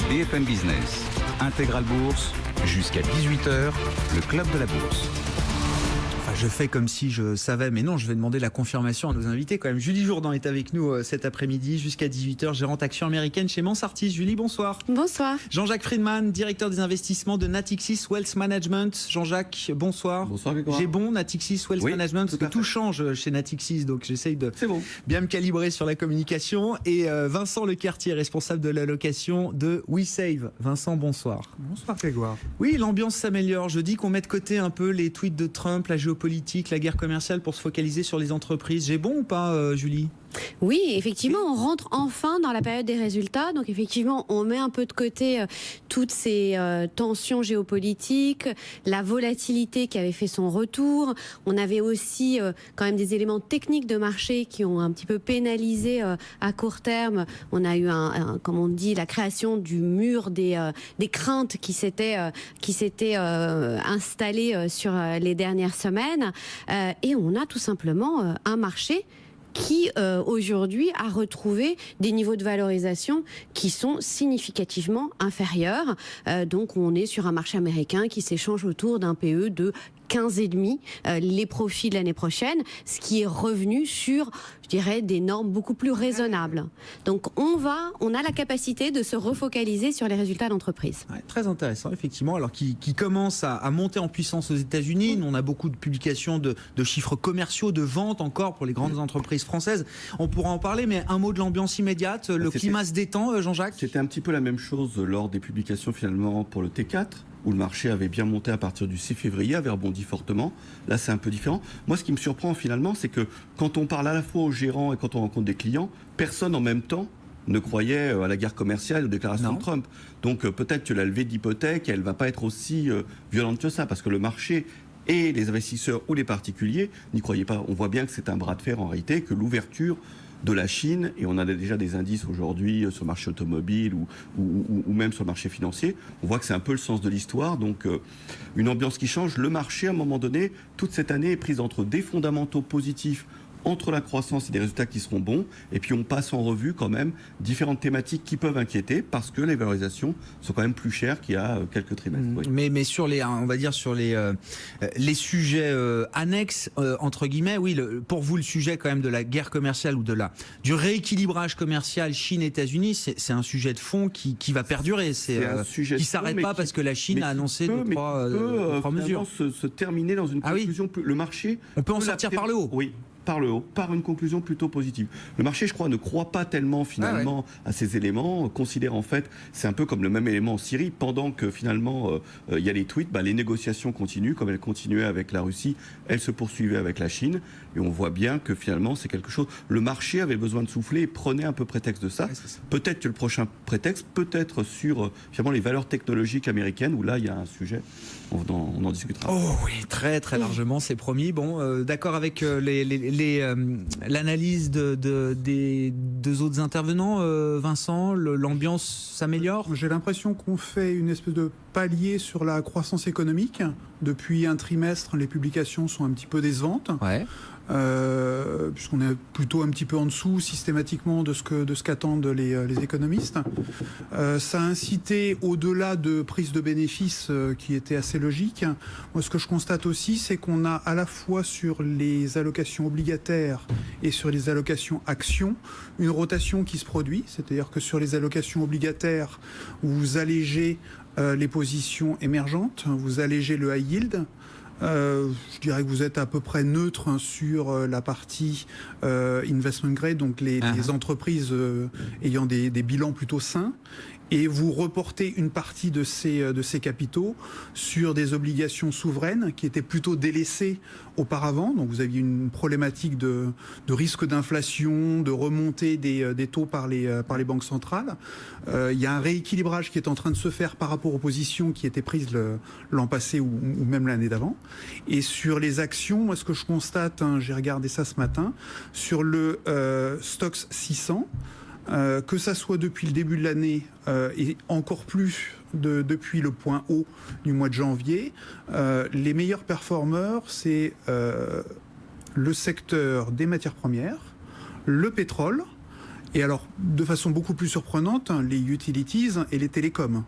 BFM Business, Intégral Bourse, jusqu'à 18h, le Club de la Bourse. Je fais comme si je savais, mais non, je vais demander la confirmation à nos invités quand même. Julie Jourdan est avec nous cet après-midi jusqu'à 18h, gérante action américaine chez Mansartis. Julie, bonsoir. Bonsoir. Jean-Jacques Friedman, directeur des investissements de Natixis Wealth Management. Jean-Jacques, bonsoir. Bonsoir, Grégoire. J'ai bon, Natixis Wealth Management, parce que tout change chez Natixis, donc j'essaye de bien me calibrer sur la communication. Et Vincent Lecartier, responsable de l'allocation de WeSave. Vincent, bonsoir. Bonsoir, Grégoire. Oui, l'ambiance s'améliore. Je dis qu'on met de côté un peu les tweets de Trump, la géopolitique, la guerre commerciale pour se focaliser sur les entreprises. J'ai bon ou pas, Julie ? Oui, effectivement, on rentre enfin dans la période des résultats. Donc effectivement, on met un peu de côté toutes ces tensions géopolitiques, la volatilité qui avait fait son retour. On avait aussi quand même des éléments techniques de marché qui ont un petit peu pénalisé à court terme. On a eu comme on dit, la création du mur des craintes qui s'étaient installées sur les dernières semaines. Et on a tout simplement un marché qui aujourd'hui a retrouvé des niveaux de valorisation qui sont significativement inférieurs. Donc on est sur un marché américain qui s'échange autour d'un PE de 15,5 les profits de l'année prochaine, ce qui est revenu sur, je dirais, des normes beaucoup plus raisonnables. Donc on a la capacité de se refocaliser sur les résultats d'entreprise. Ouais, très intéressant, effectivement. Alors qui commence à monter en puissance aux États-Unis. Nous, on a beaucoup de publications de chiffres commerciaux, de ventes encore pour les grandes entreprises françaises. On pourra en parler, mais un mot de l'ambiance immédiate. Le climat se détend, Jean-Jacques. C'était un petit peu la même chose lors des publications finalement pour le T4, où le marché avait bien monté à partir du 6 février, avait rebondi fortement. Là, c'est un peu différent. Moi, ce qui me surprend finalement, c'est que quand on parle à la fois aux gérants et quand on rencontre des clients, personne en même temps ne croyait à la guerre commerciale, aux déclarations de Trump. Donc peut-être que la levée d'hypothèque, elle ne va pas être aussi violente que ça, parce que le marché et les investisseurs ou les particuliers n'y croyaient pas. On voit bien que c'est un bras de fer en réalité, que l'ouverture de la Chine, et on a déjà des indices aujourd'hui sur le marché automobile ou même sur le marché financier, on voit que c'est un peu le sens de l'histoire, donc une ambiance qui change. Le marché, à un moment donné, toute cette année est prise entre des fondamentaux positifs, entre la croissance et des résultats qui seront bons, et puis on passe en revue quand même différentes thématiques qui peuvent inquiéter, parce que les valorisations sont quand même plus chères qu'il y a quelques trimestres. Oui. Mais sur les, on va dire sur les sujets annexes entre guillemets, oui, pour vous le sujet quand même de la guerre commerciale ou du rééquilibrage commercial Chine-États-Unis, c'est un sujet de fond qui va perdurer, c'est un sujet qui s'arrête pas parce que la Chine a annoncé trois mesures. Se terminer dans une conclusion. Le marché, on peut en sortir par le haut. Oui. Par le haut, par une conclusion plutôt positive. Le marché, je crois, ne croit pas tellement finalement à ces éléments, considère en fait, c'est un peu comme le même élément en Syrie, pendant que finalement il y a les tweets, les négociations continuent, comme elles continuaient avec la Russie, elles se poursuivaient avec la Chine, et on voit bien que finalement c'est quelque chose, le marché avait besoin de souffler et prenait un peu prétexte de ça. Peut-être que le prochain prétexte peut être sur finalement les valeurs technologiques américaines, où là il y a un sujet, on en discutera. Oh oui, très très largement, c'est promis. Bon, d'accord avec l'analyse des deux autres intervenants, Vincent, l'ambiance s'améliore ? J'ai l'impression qu'on fait une espèce de palier sur la croissance économique. Depuis un trimestre, les publications sont un petit peu décevantes. Ouais. Puisqu'on est plutôt un petit peu en dessous systématiquement de ce qu'attendent les économistes. Ça a incité au-delà de prises de bénéfices qui étaient assez logiques. Moi, ce que je constate aussi, c'est qu'on a à la fois sur les allocations obligataires et sur les allocations actions une rotation qui se produit. C'est-à-dire que sur les allocations obligataires, vous allégez les positions émergentes, vous allégez le high yield. Je dirais que vous êtes à peu près neutre sur la partie investment grade, donc les entreprises ayant des bilans plutôt sains, et vous reportez une partie de ces capitaux sur des obligations souveraines qui étaient plutôt délaissées auparavant. Donc vous aviez une problématique de risque d'inflation, de remontée des taux par les banques centrales. Il y a un rééquilibrage qui est en train de se faire par rapport aux positions qui étaient prises l'an passé ou même l'année d'avant. Et sur les actions, moi ce que je constate, j'ai regardé ça ce matin, sur le Stoxx 600, que ça soit depuis le début de l'année et encore plus depuis le point haut du mois de janvier, les meilleurs performeurs, c'est le secteur des matières premières, le pétrole Et alors, de façon beaucoup plus surprenante, les utilities et les télécoms.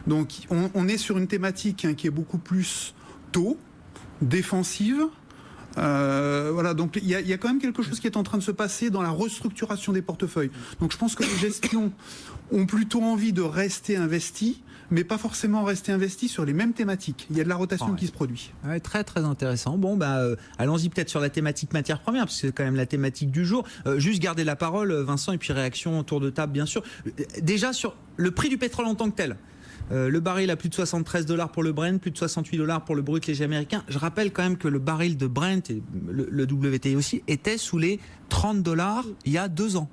Donc, on est sur une thématique qui est beaucoup plus tôt, défensive. Voilà, donc il y a quand même quelque chose qui est en train de se passer dans la restructuration des portefeuilles. Donc, je pense que les gestions ont plutôt envie de rester investis, mais pas forcément rester investis sur les mêmes thématiques. Il y a de la rotation qui se produit. Ouais, très très intéressant. Bon, allons-y peut-être sur la thématique matière première, parce que c'est quand même la thématique du jour. Juste garder la parole, Vincent, et puis réaction autour de table, bien sûr. Déjà sur le prix du pétrole en tant que tel. Le baril à plus de $73 pour le Brent, plus de $68 pour le brut léger américain. Je rappelle quand même que le baril de Brent et le WTI aussi était sous les $30 il y a 2 ans.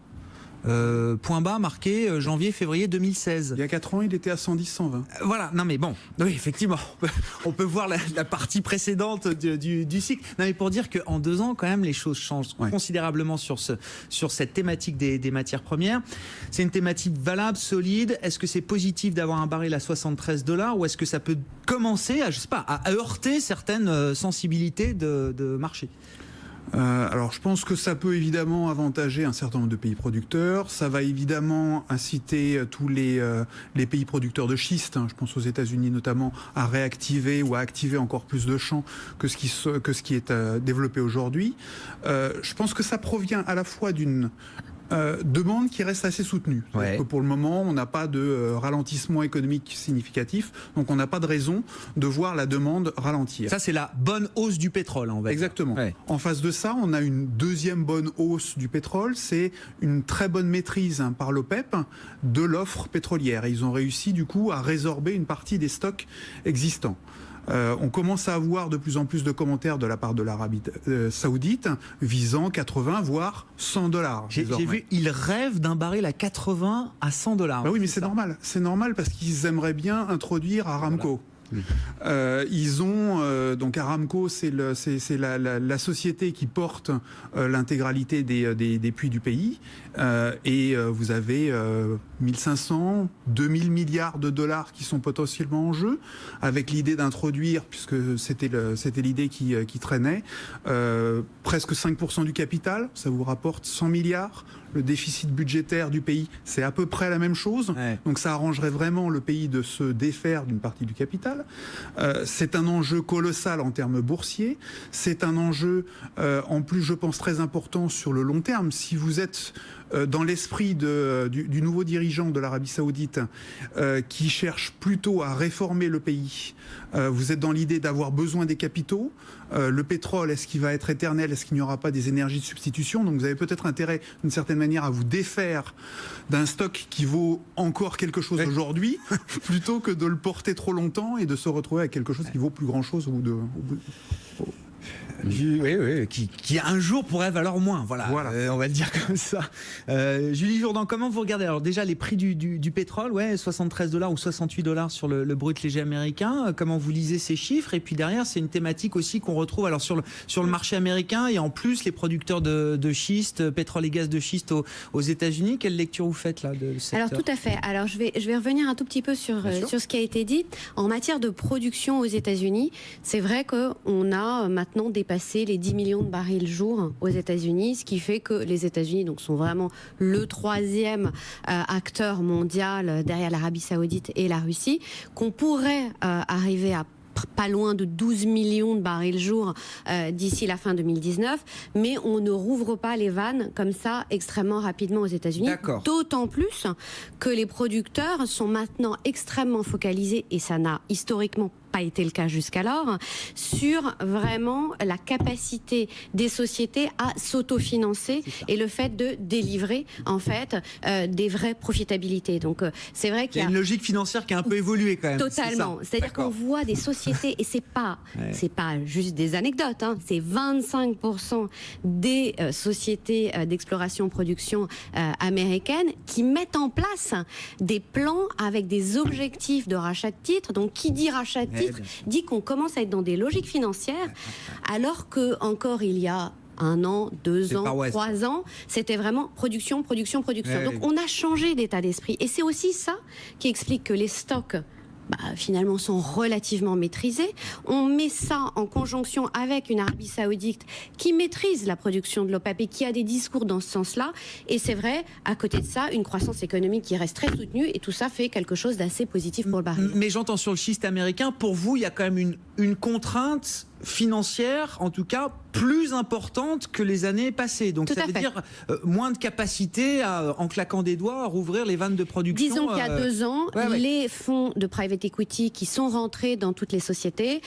Point bas marqué janvier-février 2016. Il y a 4 ans, il était à 110-120. Voilà, non mais bon, oui, effectivement, on peut voir la partie précédente du cycle. Non mais pour dire qu'en 2 ans, quand même, les choses changent considérablement sur cette thématique des matières premières. C'est une thématique valable, solide. Est-ce que c'est positif d'avoir un baril à $73 ou est-ce que ça peut commencer à heurter certaines sensibilités de marché ? Alors je pense que ça peut évidemment avantager un certain nombre de pays producteurs. Ça va évidemment inciter tous les pays producteurs de schiste, je pense aux États-Unis notamment, à réactiver ou à activer encore plus de champs que ce qui est développé aujourd'hui. Je pense que ça provient à la fois d'une demande qui reste assez soutenue. Que pour le moment, on n'a pas de ralentissement économique significatif, donc on n'a pas de raison de voir la demande ralentir. Ça, c'est la bonne hausse du pétrole, on va dire. Exactement. En face de ça, on a une deuxième bonne hausse du pétrole, c'est une très bonne maîtrise par l'OPEP de l'offre pétrolière. Et ils ont réussi du coup à résorber une partie des stocks existants. On commence à avoir de plus en plus de commentaires de la part de l'Arabie Saoudite visant 80 voire $100. J'ai vu, ils rêvent d'un baril à 80 à $100. Bah oui, mais c'est normal. C'est normal parce qu'ils aimeraient bien introduire Aramco. Ils ont donc Aramco, c'est la société qui porte l'intégralité des puits du pays, et vous avez 1500, 2000 milliards de dollars qui sont potentiellement en jeu, avec l'idée d'introduire, puisque c'était l'idée qui traînait, presque 5% du capital, ça vous rapporte 100 milliards. Le déficit budgétaire du pays, c'est à peu près la même chose. Donc ça arrangerait vraiment le pays de se défaire d'une partie du capital. C'est un enjeu colossal en termes boursiers. C'est un enjeu, en plus, je pense, très important sur le long terme. Si vous êtes dans l'esprit du nouveau dirigeant de l'Arabie Saoudite qui cherche plutôt à réformer le pays, vous êtes dans l'idée d'avoir besoin des capitaux. Le pétrole, est-ce qu'il va être éternel? Est-ce qu'il n'y aura pas des énergies de substitution? Donc vous avez peut-être intérêt, d'une certaine manière, à vous défaire d'un stock qui vaut encore quelque chose aujourd'hui, plutôt que de le porter trop longtemps et de se retrouver avec quelque chose qui vaut plus grand-chose qui un jour pourrait valoir moins. Voilà. On va le dire comme ça. Julie Jourdan, comment vous regardez? Alors déjà les prix du pétrole, $73 ou $68 sur le brut léger américain. Comment vous lisez ces chiffres? Et puis derrière, c'est une thématique aussi qu'on retrouve alors sur le marché américain et en plus les producteurs de schiste, pétrole et gaz de schiste aux États-Unis. Quelle lecture vous faites là de ce secteur? Alors tout à fait. Alors je vais revenir un tout petit peu sur ce qui a été dit en matière de production aux États-Unis. C'est vrai qu'on a maintenant dépassé les 10 millions de barils jour aux États-Unis, ce qui fait que les États-Unis donc sont vraiment le 3e acteur mondial derrière l'Arabie Saoudite et la Russie, qu'on pourrait arriver à pas loin de 12 millions de barils jour d'ici la fin 2019, mais on ne rouvre pas les vannes comme ça extrêmement rapidement aux États-Unis. D'autant plus que les producteurs sont maintenant extrêmement focalisés, et ça n'a historiquement pas été le cas jusqu'alors, sur vraiment la capacité des sociétés à s'autofinancer et le fait de délivrer en fait des vraies profitabilités. Donc c'est vrai qu'il y a une logique financière qui a un peu évolué quand même. Totalement. C'est-à-dire qu'on voit des sociétés, et c'est pas juste des anecdotes, c'est 25% des sociétés d'exploration-production américaines qui mettent en place des plans avec des objectifs de rachat de titres. Donc qui dit rachat de titres dit qu'on commence à être dans des logiques financières, alors que encore il y a 1 an, 2 ans, 3 ans, c'était vraiment production. Donc on a changé d'état d'esprit. Et c'est aussi ça qui explique que les stocks finalement sont relativement maîtrisées. On met ça en conjonction avec une Arabie Saoudite qui maîtrise la production de l'OPEP et qui a des discours dans ce sens-là. Et c'est vrai, à côté de ça, une croissance économique qui reste très soutenue et tout ça fait quelque chose d'assez positif pour le baril. Mais j'entends sur le schiste américain, pour vous, il y a quand même une contrainte financière, en tout cas, plus importante que les années passées. Donc ça veut dire moins de capacité en claquant des doigts à rouvrir les vannes de production. Disons qu'il y a 2 ans, les fonds de private equity qui sont rentrés dans toutes les sociétés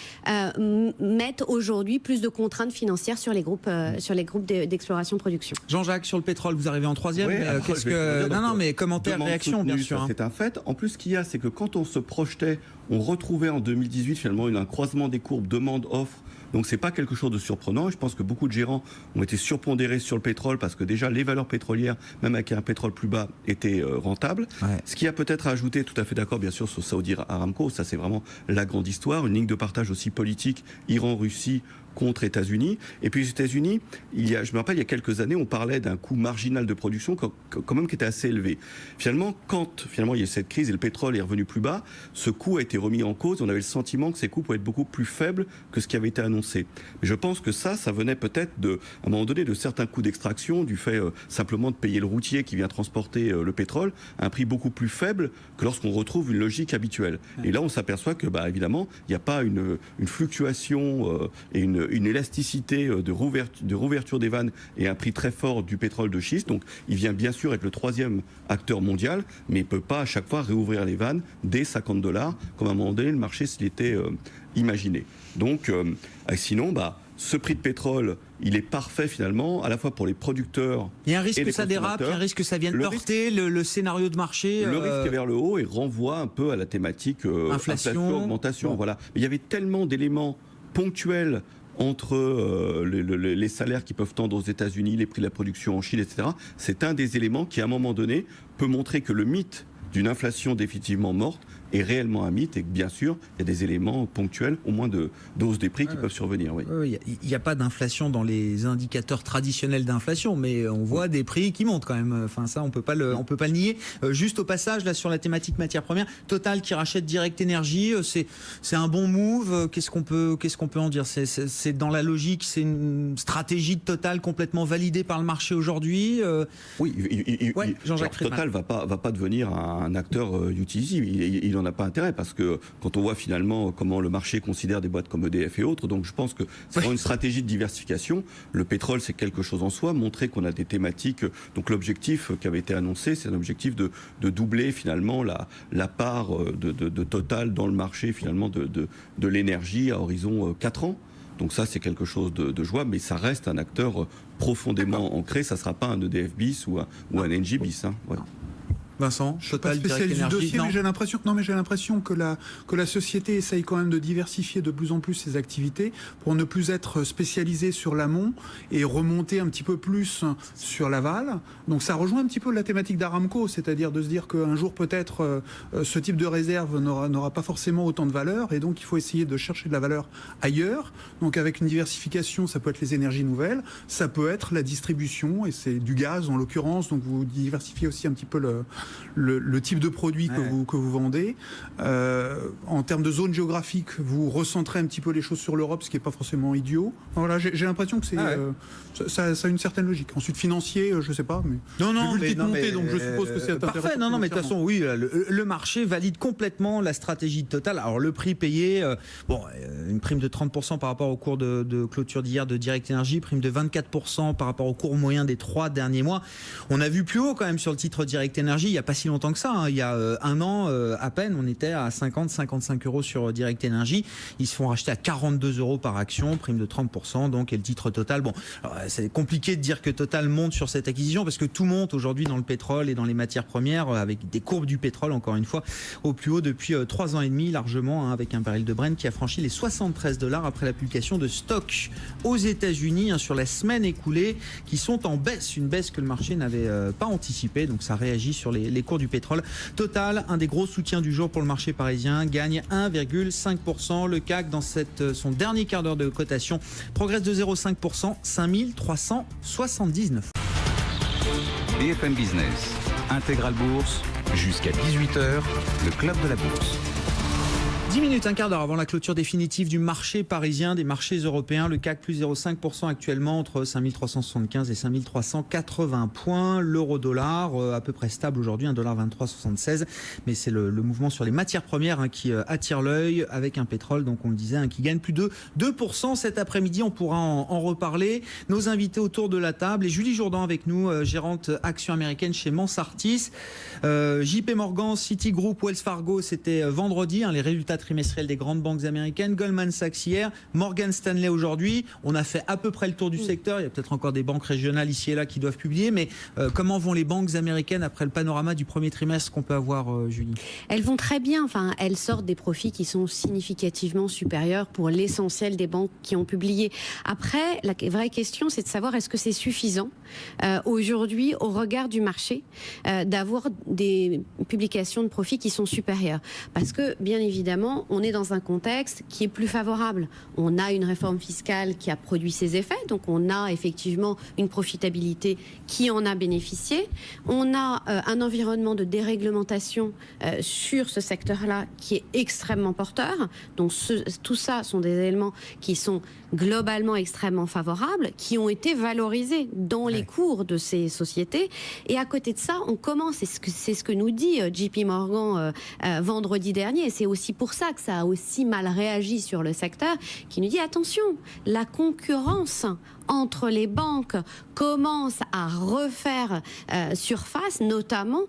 mettent aujourd'hui plus de contraintes financières sur les groupes d'exploration-production. Jean-Jacques, sur le pétrole, vous arrivez en 3e. Non, mais commentaire, réaction, bien sûr. C'est un fait. En plus, ce qu'il y a, c'est que quand on se projetait, on retrouvait en 2018 finalement un croisement des courbes demande-offre. Donc c'est pas quelque chose de surprenant. Je pense que beaucoup de gérants ont été surpondérés sur le pétrole parce que déjà les valeurs pétrolières, même avec un pétrole plus bas, étaient rentables. Ouais. Ce qui a peut-être à ajouter, tout à fait d'accord bien sûr sur Saudi Aramco, ça c'est vraiment la grande histoire, une ligne de partage aussi politique, Iran-Russie contre États-Unis. Et puis les États-Unis, je me rappelle, il y a quelques années, on parlait d'un coût marginal de production quand même qui était assez élevé. Finalement, quand il y a eu cette crise et le pétrole est revenu plus bas, ce coût a été remis en cause. On avait le sentiment que ces coûts pouvaient être beaucoup plus faibles que ce qui avait été annoncé. Mais je pense que ça venait peut-être à un moment donné de certains coûts d'extraction, du fait simplement de payer le routier qui vient transporter le pétrole à un prix beaucoup plus faible que lorsqu'on retrouve une logique habituelle. Et là, on s'aperçoit que, évidemment, il n'y a pas une fluctuation et une élasticité de rouverture des vannes et un prix très fort du pétrole de schiste. Donc il vient bien sûr être le 3e acteur mondial, mais il ne peut pas à chaque fois réouvrir les vannes dès $50, comme à un moment donné le marché s'il était imaginé. Donc sinon, ce prix de pétrole, il est parfait finalement, à la fois pour les producteurs. Il y a un risque que ça dérape, il y a un risque que ça vienne heurter le scénario de marché. Le risque est vers le haut et renvoie un peu à la thématique inflation, augmentation. Voilà. Mais il y avait tellement d'éléments ponctuels entre les salaires qui peuvent tendre aux États-Unis, les prix de la production en Chine, etc. C'est un des éléments qui, à un moment donné, peut montrer que le mythe d'une inflation définitivement morte est réellement un mythe et que bien sûr il y a des éléments ponctuels au moins de hausse des prix qui peuvent survenir. Il n'y a pas d'inflation dans les indicateurs traditionnels d'inflation, mais on voit des prix qui montent quand même. Enfin ça on peut pas le nier. Juste au passage là sur la thématique matières premières, Total qui rachète Direct Energy, c'est un bon move. Qu'est-ce qu'on peut en dire? C'est dans la logique, c'est une stratégie de Total complètement validée par le marché aujourd'hui. Oui, Jean-Jacques Total va pas devenir un acteur utility. Il n'en a pas intérêt parce que quand on voit finalement comment le marché considère des boîtes comme EDF et autres, donc je pense que c'est vraiment une stratégie de diversification. Le pétrole, c'est quelque chose en soi, montrer qu'on a des thématiques. Donc l'objectif qui avait été annoncé, c'est un objectif de doubler finalement la part de Total dans le marché finalement de l'énergie à horizon 4 ans. Donc ça, c'est quelque chose de jouable, mais ça reste un acteur profondément ancré. Ça ne sera pas un EDF bis ou un Engie bis. Vincent, Total, Direct Energy, dossier, mais j'ai l'impression que la société essaye quand même de diversifier de plus en plus ses activités pour ne plus être spécialisée sur l'amont et remonter un petit peu plus sur l'aval. Donc ça rejoint un petit peu la thématique d'Aramco, c'est-à-dire de se dire qu'un jour peut-être ce type de réserve n'aura pas forcément autant de valeur et donc il faut essayer de chercher de la valeur ailleurs. Donc avec une diversification, ça peut être les énergies nouvelles, ça peut être la distribution et c'est du gaz en l'occurrence, donc vous diversifiez aussi un petit peu le type de produit que vous vendez. En termes de zone géographique, vous recentrez un petit peu les choses sur l'Europe, ce qui n'est pas forcément idiot. Voilà, j'ai l'impression que ça a une certaine logique. Ensuite, financier, je ne sais pas. Mais donc je suppose que c'est intéressant. Parfait, mais de toute façon, oui, le marché valide complètement la stratégie de Total. Alors, le prix payé, une prime de 30% par rapport au cours de clôture d'hier de Direct Energy, prime de 24% par rapport au cours moyen des 3 derniers mois. On a vu plus haut quand même sur le titre Direct Energy. Il n'y a pas si longtemps que ça. Il y a un an à peine, on était à 50-55 euros sur Direct Energy. Ils se font racheter à 42 euros par action, prime de 30%. Donc, et le titre Total. Bon, c'est compliqué de dire que Total monte sur cette acquisition parce que tout monte aujourd'hui dans le pétrole et dans les matières premières avec des courbes du pétrole, encore une fois, au plus haut depuis 3 ans et demi, largement, avec un baril de Brent qui a franchi les $73 après la publication de stocks aux États-Unis sur la semaine écoulée, qui sont en baisse, une baisse que le marché n'avait pas anticipée. Donc, ça réagit sur les cours du pétrole. Total, un des gros soutiens du jour pour le marché parisien, gagne 1,5%. Le CAC, dans son dernier quart d'heure de cotation, progresse de 0,5%, 5379. BFM Business, Intégral Bourse, jusqu'à 18h, le club de la bourse. 10 minutes, un quart d'heure avant la clôture définitive du marché parisien, des marchés européens. Le CAC plus 0,5% actuellement entre 5375 et 5380 points. L'euro-dollar à peu près stable aujourd'hui, 1,2376 $. Mais c'est le mouvement sur les matières premières qui attire l'œil avec un pétrole, donc on le disait, qui gagne plus de 2% cet après-midi. On pourra en reparler. Nos invités autour de la table et Julie Jourdan avec nous, gérante action américaine chez Mansartis. JP Morgan, Citigroup, Wells Fargo, c'était vendredi, les résultats trimestriels des grandes banques américaines. Goldman Sachs hier, Morgan Stanley aujourd'hui. On a fait à peu près le tour du secteur. Il y a peut-être encore des banques régionales ici et là qui doivent publier, mais comment vont les banques américaines après le panorama du premier trimestre qu'on peut avoir, Julie? Elles vont très bien. Enfin, elles sortent des profits qui sont significativement supérieurs pour l'essentiel des banques qui ont publié. Après, la vraie question, c'est de savoir est-ce que c'est suffisant aujourd'hui, au regard du marché, d'avoir des publications de profits qui sont supérieures. Parce que, bien évidemment, on est dans un contexte qui est plus favorable. On a une réforme fiscale qui a produit ses effets, donc on a effectivement une profitabilité qui en a bénéficié. On a un environnement de déréglementation sur ce secteur-là qui est extrêmement porteur. Donc tout ça sont des éléments qui sont globalement extrêmement favorables, qui ont été valorisés dans les cours de ces sociétés. Et à côté de ça, on commence, c'est ce que nous dit JP Morgan vendredi dernier, et c'est aussi pour ça que ça a aussi mal réagi sur le secteur, qui nous dit attention, la concurrence entre les banques commence à refaire surface, notamment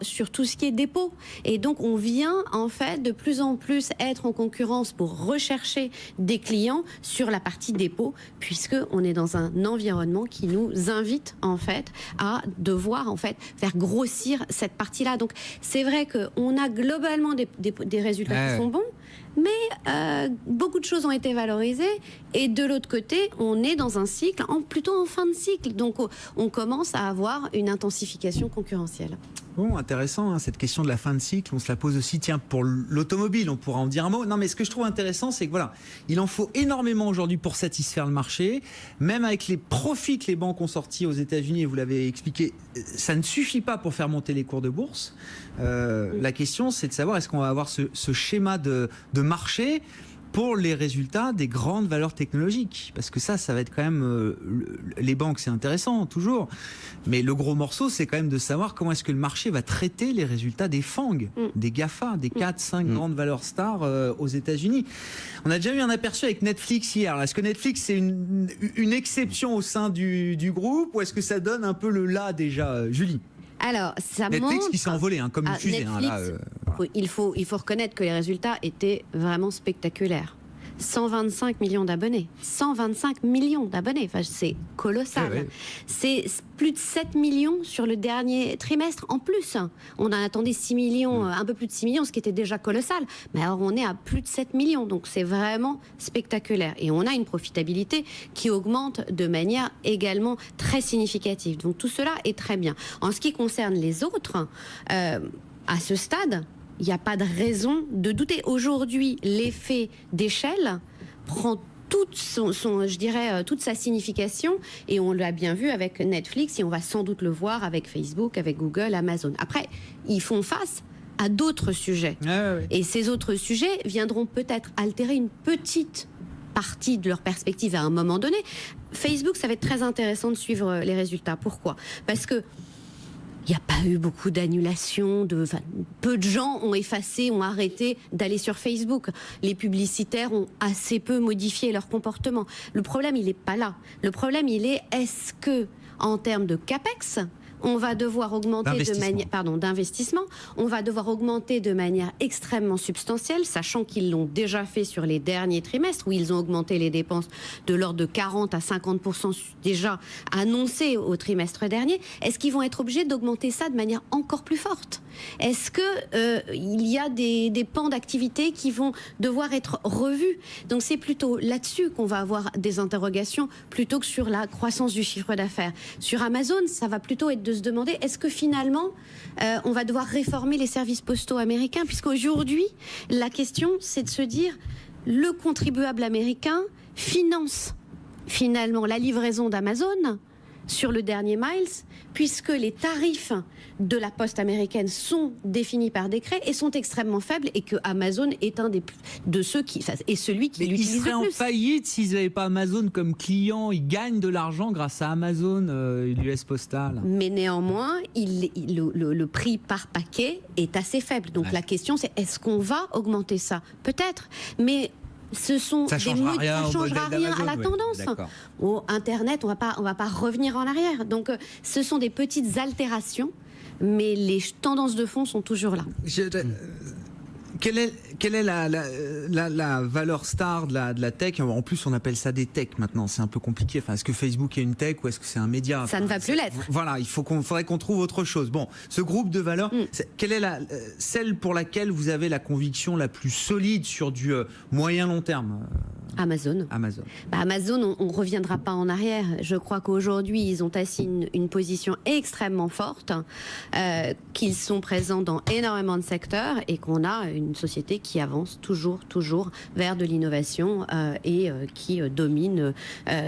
sur tout ce qui est dépôt. Et donc on vient en fait de plus en plus être en concurrence pour rechercher des clients sur la partie dépôt, puisque on est dans un environnement qui nous invite en fait à devoir en fait faire grossir cette partie-là. Donc c'est vrai qu'on a globalement des résultats qui sont bons, mais beaucoup de choses ont été valorisées, et de l'autre côté, on est dans un cycle, plutôt en fin de cycle, donc on commence à avoir une intensification concurrentielle. Bon, intéressant, cette question de la fin de cycle, on se la pose aussi, tiens, pour l'automobile, on pourra en dire un mot. Non, mais ce que je trouve intéressant, c'est que voilà, il en faut énormément aujourd'hui pour satisfaire le marché, même avec les profits que les banques ont sortis aux États-Unis, et vous l'avez expliqué, ça ne suffit pas pour faire monter les cours de bourse. La question, c'est de savoir, est-ce qu'on va avoir ce schéma de marché pour les résultats des grandes valeurs technologiques, parce que ça va être quand même les banques, c'est intéressant toujours, mais le gros morceau, c'est quand même de savoir comment est-ce que le marché va traiter les résultats des FANG, des GAFA, des 4-5 grandes valeurs stars aux États-Unis. On a déjà eu un aperçu avec Netflix hier. Alors, est-ce que Netflix c'est une exception au sein du groupe, ou est-ce que ça donne un peu le là déjà, Julie? Alors, ça Netflix montre, qui s'est envolé comme une fusée. Netflix, il faut reconnaître que les résultats étaient vraiment spectaculaires. 125 millions d'abonnés. 125 millions d'abonnés. Enfin, c'est colossal. Ouais. C'est plus de 7 millions sur le dernier trimestre en plus. On en attendait 6 millions, un peu plus de 6 millions, ce qui était déjà colossal. Mais alors, on est à plus de 7 millions. Donc, c'est vraiment spectaculaire. Et on a une profitabilité qui augmente de manière également très significative. Donc, tout cela est très bien. En ce qui concerne les autres, à ce stade, il n'y a pas de raison de douter. Aujourd'hui, l'effet d'échelle prend toute sa signification, et on l'a bien vu avec Netflix, et on va sans doute le voir avec Facebook, avec Google, Amazon. Après, ils font face à d'autres sujets. Et ces autres sujets viendront peut-être altérer une petite partie de leur perspective à un moment donné. Facebook, ça va être très intéressant de suivre les résultats. Pourquoi ? Parce que il n'y a pas eu beaucoup d'annulations, peu de gens ont arrêté d'aller sur Facebook. Les publicitaires ont assez peu modifié leur comportement. Le problème, il n'est pas là. Le problème, est-ce que, en termes de CAPEX, on va devoir augmenter d'investissement, on va devoir augmenter de manière extrêmement substantielle, sachant qu'ils l'ont déjà fait sur les derniers trimestres, où ils ont augmenté les dépenses de l'ordre de 40 à 50% déjà annoncées au trimestre dernier. Est-ce qu'ils vont être obligés d'augmenter ça de manière encore plus forte ? Est-ce que il y a des pans d'activité qui vont devoir être revus ? Donc c'est plutôt là-dessus qu'on va avoir des interrogations, plutôt que sur la croissance du chiffre d'affaires. Sur Amazon, ça va plutôt être de se demander, est-ce que finalement on va devoir réformer les services postaux américains, puisqu'aujourd'hui la question c'est de se dire, le contribuable américain finance finalement la livraison d'Amazon sur le dernier miles, puisque les tarifs de la poste américaine sont définis par décret et sont extrêmement faibles, et que Amazon est celui qui l'utilise Ils seraient le en plus. faillite s'ils n'avaient pas Amazon comme client. Ils gagnent de l'argent grâce à Amazon, l'US Postal. Mais néanmoins, le prix par paquet est assez faible. Donc la question, c'est est-ce qu'on va augmenter ça? Peut-être, mais ce sont Ça changera rien au modèle rien à la d'Amazon, tendance. d'accord. Au Internet, on va pas revenir en arrière. Donc ce sont des petites altérations, mais les tendances de fond sont toujours là. Quelle est la valeur star de la tech? En plus, on appelle ça des techs maintenant. C'est un peu compliqué. Enfin, est-ce que Facebook est une tech ou est-ce que c'est un média? Ça ne va plus l'être. Voilà, faudrait qu'on trouve autre chose. Bon, ce groupe de valeurs, quelle est celle pour laquelle vous avez la conviction la plus solide sur du moyen long terme? Amazon. Amazon, on ne reviendra pas en arrière. Je crois qu'aujourd'hui, ils ont assis une position extrêmement forte, qu'ils sont présents dans énormément de secteurs et qu'on a une société qui avance toujours vers de l'innovation et qui domine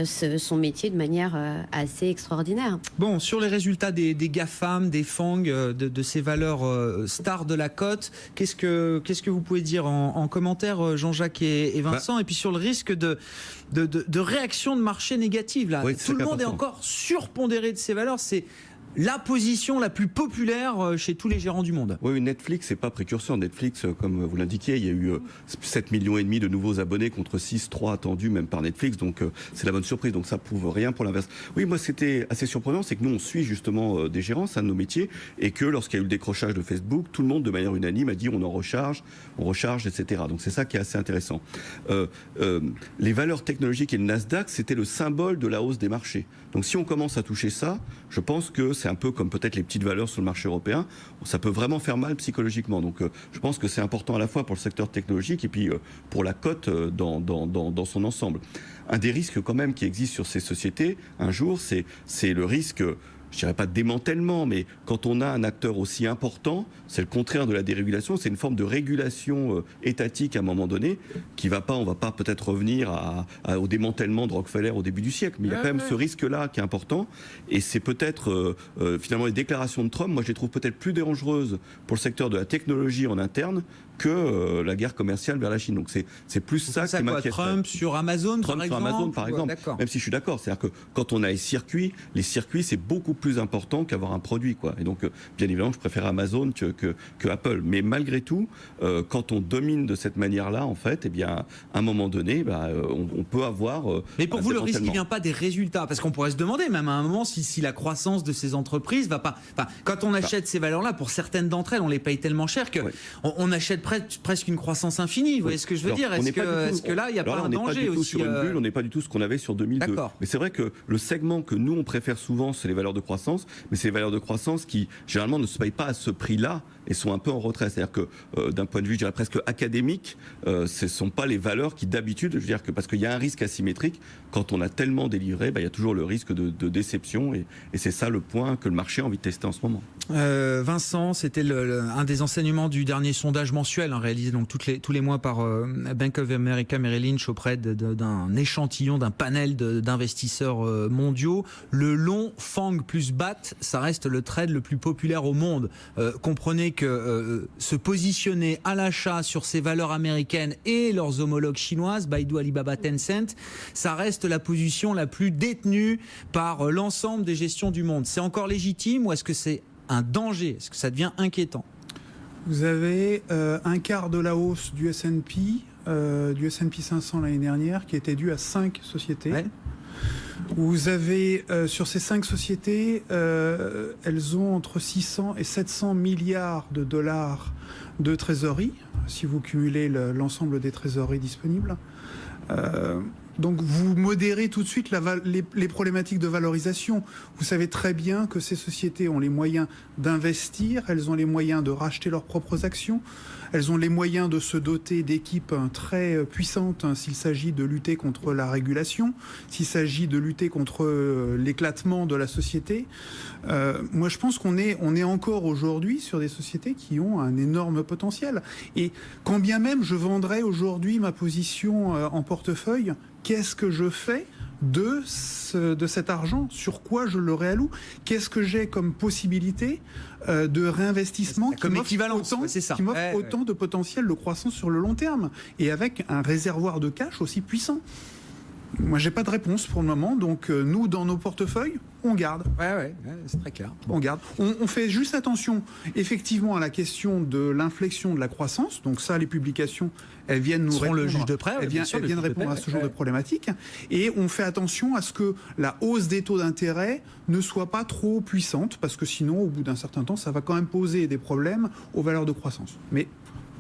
son métier de manière assez extraordinaire. Bon, sur les résultats des GAFAM, des FANG, de ces valeurs stars de la cote, qu'est-ce que vous pouvez dire en commentaire, Jean-Jacques et Vincent? Et puis sur le risque de réaction de marché négative, là. Oui, tout le monde est encore surpondéré de ces valeurs. C'est la position la plus populaire chez tous les gérants du monde. Oui, Netflix, c'est pas précurseur. Netflix, comme vous l'indiquiez, il y a eu 7,5 millions de nouveaux abonnés contre 6,3 attendus même par Netflix. Donc c'est la bonne surprise. Donc ça prouve rien pour l'inverse. Oui, moi c'était assez surprenant, c'est que nous on suit justement des gérants, c'est un de nos métiers, et que lorsqu'il y a eu le décrochage de Facebook, tout le monde de manière unanime a dit on recharge, etc. Donc c'est ça qui est assez intéressant. Les valeurs technologiques et le Nasdaq, c'était le symbole de la hausse des marchés. Donc si on commence à toucher ça, je pense que c'est un peu comme peut-être les petites valeurs sur le marché européen, ça peut vraiment faire mal psychologiquement. Donc je pense que c'est important à la fois pour le secteur technologique et puis pour la cote dans son ensemble. Un des risques quand même qui existe sur ces sociétés, un jour, c'est le risque, je dirais pas de démantèlement, mais quand on a un acteur aussi important, c'est le contraire de la dérégulation, c'est une forme de régulation étatique à un moment donné, on va pas peut-être revenir au démantèlement de Rockefeller au début du siècle, mais il y a quand même ce risque-là qui est important, et c'est peut-être finalement les déclarations de Trump, moi je les trouve peut-être plus dangereuses pour le secteur de la technologie en interne que la guerre commerciale vers la Chine. Donc c'est plus ça qui m'inquiète. Trump sur Amazon, par exemple. Même si je suis d'accord, c'est-à-dire que quand on a les circuits c'est beaucoup plus important qu'avoir un produit, quoi. Et donc bien évidemment je préfère Amazon que Apple, mais malgré tout quand on domine de cette manière-là, en fait, eh bien à un moment donné on peut avoir mais pour vous le risque il vient pas des résultats, parce qu'on pourrait se demander même à un moment si la croissance de ces entreprises va pas, quand on achète ces valeurs-là, pour certaines d'entre elles on les paye tellement cher que on achète presque une croissance infinie. Vous voyez ce que je veux dire? Est-ce que là, il n'y a pas un danger aussi? Sur une bulle, on n'est pas du tout ce qu'on avait sur 2002. D'accord. Mais c'est vrai que le segment que nous, on préfère souvent, c'est les valeurs de croissance, mais c'est les valeurs de croissance qui, généralement, ne se payent pas à ce prix-là et sont un peu en retrait. C'est-à-dire que, d'un point de vue, je dirais presque académique, ce ne sont pas les valeurs qui, d'habitude, je veux dire que parce qu'il y a un risque asymétrique, quand on a tellement délivré, il y a toujours le risque de déception, et c'est ça le point que le marché a envie de tester en ce moment. Vincent, c'était un des enseignements du dernier sondage mensuel réalisé donc tous les mois par Bank of America Merrill Lynch auprès d'un échantillon, d'un panel d'investisseurs mondiaux. Le long FANG plus BAT, ça reste le trade le plus populaire au monde. Comprenez que se positionner à l'achat sur ces valeurs américaines et leurs homologues chinoises, Baidu, Alibaba, Tencent, ça reste la position la plus détenue par l'ensemble des gestions du monde. C'est encore légitime ou est-ce que c'est un danger? Est-ce que ça devient inquiétant? Vous avez un quart de la hausse du S&P 500 l'année dernière qui était due à 5 sociétés. Ouais. Vous avez sur ces 5 sociétés, elles ont entre 600 et 700 milliards de dollars de trésorerie, si vous cumulez l'ensemble des trésoreries disponibles. Donc vous modérez tout de suite les problématiques de valorisation. Vous savez très bien que ces sociétés ont les moyens d'investir, elles ont les moyens de racheter leurs propres actions, elles ont les moyens de se doter d'équipes très puissantes s'il s'agit de lutter contre la régulation, s'il s'agit de lutter contre l'éclatement de la société. Moi je pense qu'on est encore aujourd'hui sur des sociétés qui ont un énorme potentiel. Et quand bien même je vendrais aujourd'hui ma position en portefeuille, qu'est-ce que je fais de cet argent, sur quoi je le réalloue, qu'est-ce que j'ai comme possibilité de réinvestissement comme équivalence, c'est ça. Qui m'offre autant de potentiel de croissance sur le long terme et avec un réservoir de cash aussi puissant. Moi, j'ai pas de réponse pour le moment, donc nous, dans nos portefeuilles, on garde. Ouais, c'est très clair. On garde. On fait juste attention, effectivement, à la question de l'inflexion de la croissance. Donc ça, les publications, elles viennent nous répondre. Le juge de prêt. Elles viennent répondre à ce genre de problématique. Et on fait attention à ce que la hausse des taux d'intérêt ne soit pas trop puissante, parce que sinon, au bout d'un certain temps, ça va quand même poser des problèmes aux valeurs de croissance. Mais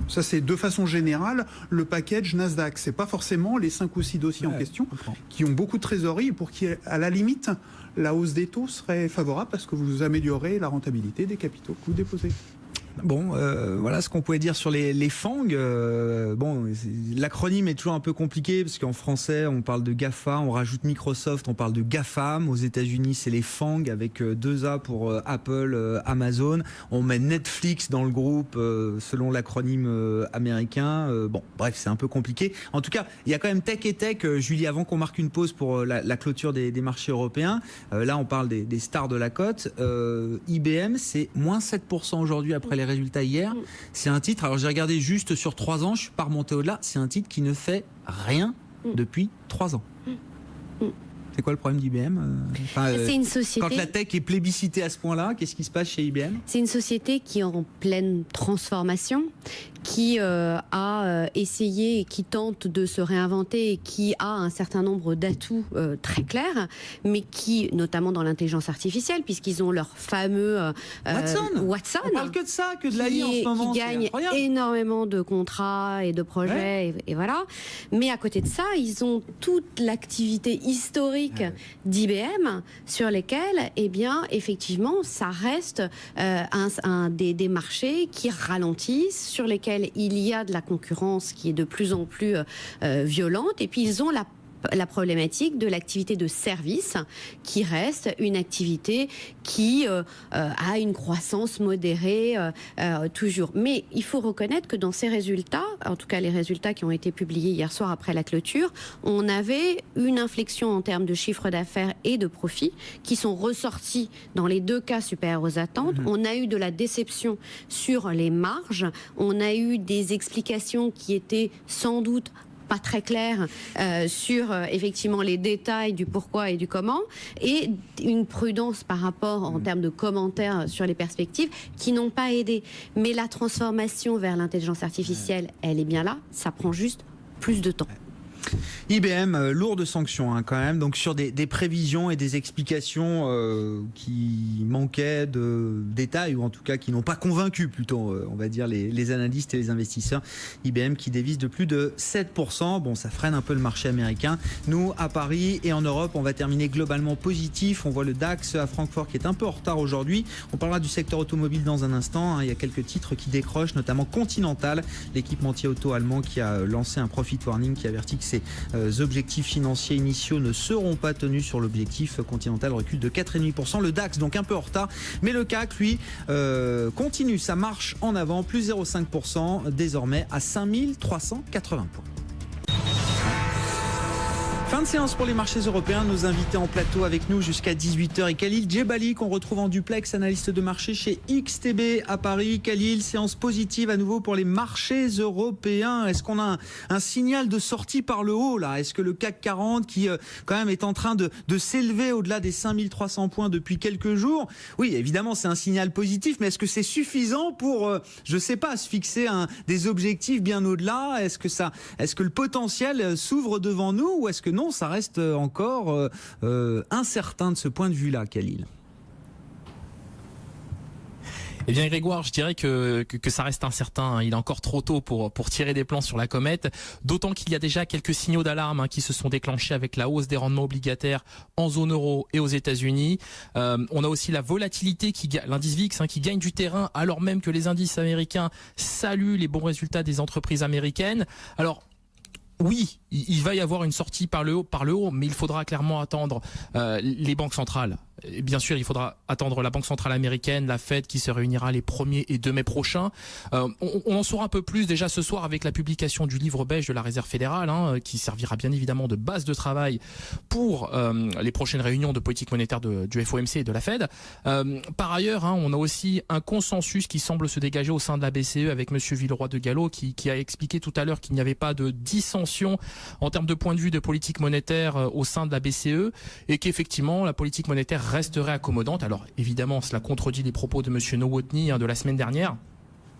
ça, c'est de façon générale le package Nasdaq. C'est pas forcément les 5 ou 6 dossiers en question qui ont beaucoup de trésorerie et pour qui, à la limite, la hausse des taux serait favorable parce que vous améliorez la rentabilité des capitaux que vous déposez. Bon, voilà ce qu'on pouvait dire sur les FANG. Bon, l'acronyme est toujours un peu compliqué parce qu'en français, on parle de GAFA, on rajoute Microsoft, on parle de GAFAM. Aux États-Unis, c'est les FANG avec 2 A pour Apple, Amazon. On met Netflix dans le groupe selon l'acronyme américain. Bon, bref, c'est un peu compliqué. En tout cas, il y a quand même Tech et Tech. Julie, avant qu'on marque une pause pour la clôture des marchés européens, là, on parle des stars de la cote. IBM, c'est moins 7% aujourd'hui après les résultats hier. C'est un titre, alors j'ai regardé juste sur 3 ans, je suis pas remonté au-delà, c'est un titre qui ne fait rien depuis 3 ans. C'est quoi le problème d'IBM ? C'est une société... Quand la tech est plébiscitée à ce point-là, qu'est-ce qui se passe chez IBM ? C'est une société qui est en pleine transformation, qui a essayé et qui tente de se réinventer et qui a un certain nombre d'atouts très clairs, mais qui, notamment dans l'intelligence artificielle, puisqu'ils ont leur fameux Watson. On parle que de ça, que de l'AI en ce moment. Qui gagne énormément de contrats et de projets, et voilà. Mais à côté de ça, ils ont toute l'activité historique d'IBM sur lesquels, eh bien, effectivement, ça reste des marchés qui ralentissent, sur lesquels il y a de la concurrence qui est de plus en plus violente, et puis ils ont la problématique de l'activité de service qui reste une activité qui a une croissance modérée toujours. Mais il faut reconnaître que dans ces résultats, en tout cas les résultats qui ont été publiés hier soir après la clôture, on avait une inflexion en termes de chiffre d'affaires et de profit qui sont ressortis dans les 2 cas supérieurs aux attentes. On a eu de la déception sur les marges, on a eu des explications qui étaient sans doute pas très clair sur effectivement les détails du pourquoi et du comment, et une prudence par rapport en termes de commentaires sur les perspectives qui n'ont pas aidé. Mais la transformation vers l'intelligence artificielle, elle est bien là, ça prend juste plus de temps. IBM, lourde sanction quand même, donc sur des prévisions et des explications qui manquaient de détails, ou en tout cas qui n'ont pas convaincu plutôt, on va dire, les analystes et les investisseurs. IBM qui dévisse de plus de 7%, bon, ça freine un peu le marché américain. Nous, à Paris et en Europe, on va terminer globalement positif. On voit le DAX à Francfort qui est un peu en retard aujourd'hui. On parlera du secteur automobile dans un instant, il y a quelques titres qui décrochent, notamment Continental, l'équipementier auto allemand qui a lancé un profit warning qui avertit que ses objectifs financiers initiaux ne seront pas tenus sur l'objectif. Continental recule de 4,5%. Le DAX donc un peu en retard, mais le CAC lui continue sa marche en avant, plus 0,5% désormais à 5380 points. Fin de séance pour les marchés européens. Nos invités en plateau avec nous jusqu'à 18h et Khalil Djebali qu'on retrouve en duplex, analyste de marché chez XTB à Paris. Khalil, séance positive à nouveau pour les marchés européens. Est-ce qu'on a un signal de sortie par le haut là ? Est-ce que le CAC 40 qui quand même est en train de s'élever au-delà des 5300 points depuis quelques jours, oui évidemment c'est un signal positif, mais est-ce que c'est suffisant pour, je sais pas, se fixer des objectifs bien au-delà ? Est-ce que le potentiel s'ouvre devant nous, ou est-ce que non, ça reste encore incertain de ce point de vue-là, Khalil ? Eh bien Grégoire, je dirais que ça reste incertain. Il est encore trop tôt pour tirer des plans sur la comète, d'autant qu'il y a déjà quelques signaux d'alarme qui se sont déclenchés avec la hausse des rendements obligataires en zone euro et aux États-Unis. On a aussi la volatilité, l'indice VIX qui gagne du terrain alors même que les indices américains saluent les bons résultats des entreprises américaines. Alors oui, il va y avoir une sortie par le haut, mais il faudra clairement attendre les banques centrales. Et bien sûr, il faudra attendre la Banque centrale américaine, la Fed, qui se réunira les 1er et 2 mai prochains. On en saura un peu plus déjà ce soir avec la publication du livre beige de la Réserve fédérale, qui servira bien évidemment de base de travail pour les prochaines réunions de politique monétaire du FOMC et de la Fed. Par ailleurs, on a aussi un consensus qui semble se dégager au sein de la BCE avec Monsieur Villeroy de Galhau qui a expliqué tout à l'heure qu'il n'y avait pas de dissension en termes de point de vue de politique monétaire au sein de la BCE et qu'effectivement la politique monétaire resterait accommodante. Alors évidemment, cela contredit les propos de Monsieur Nowotny de la semaine dernière.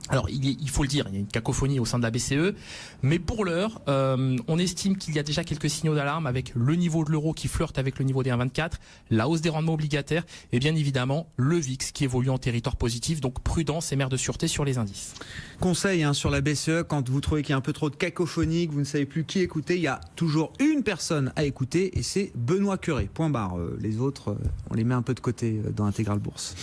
Alors, il faut le dire, il y a une cacophonie au sein de la BCE, mais pour l'heure, on estime qu'il y a déjà quelques signaux d'alarme avec le niveau de l'euro qui flirte avec le niveau des 1,24, la hausse des rendements obligataires et bien évidemment le VIX qui évolue en territoire positif, donc prudence et mère de sûreté sur les indices. Conseil sur la BCE, quand vous trouvez qu'il y a un peu trop de cacophonie, que vous ne savez plus qui écouter, il y a toujours une personne à écouter et c'est Benoît Cœuré. Point barre. Les autres, on les met un peu de côté dans Intégral Bourse.